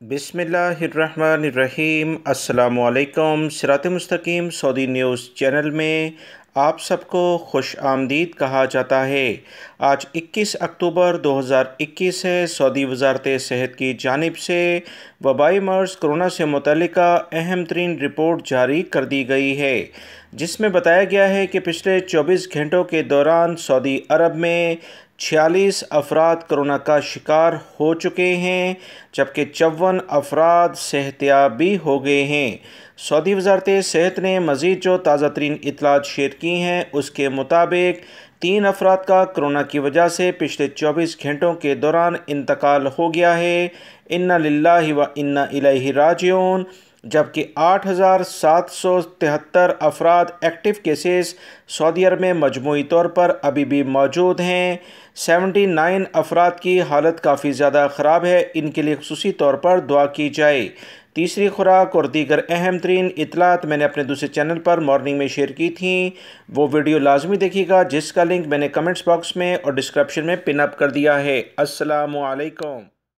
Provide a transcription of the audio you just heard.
बिस्मिल्लाहिर्रहमानिर्रहीम। अस्सलामुअलैकुम। सिरात मुस्तकीम सऊदी न्यूज़ चैनल में आप सबको खुश आमदीद कहा जाता है। आज 21 अक्टूबर 2021 है। सऊदी वज़ारत सेहत की जानिब से वबाई मर्ज़ कोरोना से मुतल्लिका अहम तरीन रिपोर्ट जारी कर दी गई है, जिसमें बताया गया है कि पिछले 24 घंटों के दौरान सऊदी अरब में 46 अफराद कोरोना का शिकार हो चुके हैं, जबकि 54 अफराद सेहतयाब भी हो गए हैं। सऊदी वज़ारत सेहत ने मज़ीद जो ताज़ा तरीन इत्तलात शेयर की हैं, उसके मुताबिक 3 अफराद का कोरोना की वजह से पिछले 24 घंटों के दौरान इंतकाल हो गया है। इन्ना लिल्लाहि व इन्ना इलैहि राजिऊन। जबकि 8,773 अफराद एक्टिव केसेस सऊदी अरब में मजमूई तौर पर अभी भी मौजूद हैं। 79 अफराद की हालत काफ़ी ज़्यादा ख़राब है, इनके लिए ख़ुसूसी तौर पर दुआ की जाए। तीसरी खुराक और दीगर अहम तरीन इत्तलात मैंने अपने दूसरे चैनल पर मॉर्निंग में शेयर की थी। वो वीडियो लाजमी देखिएगा, जिसका लिंक मैंने कमेंट्स बॉक्स में और डिस्क्रिप्शन में पिन अप कर दिया है। अस्सलामु अलैकुम।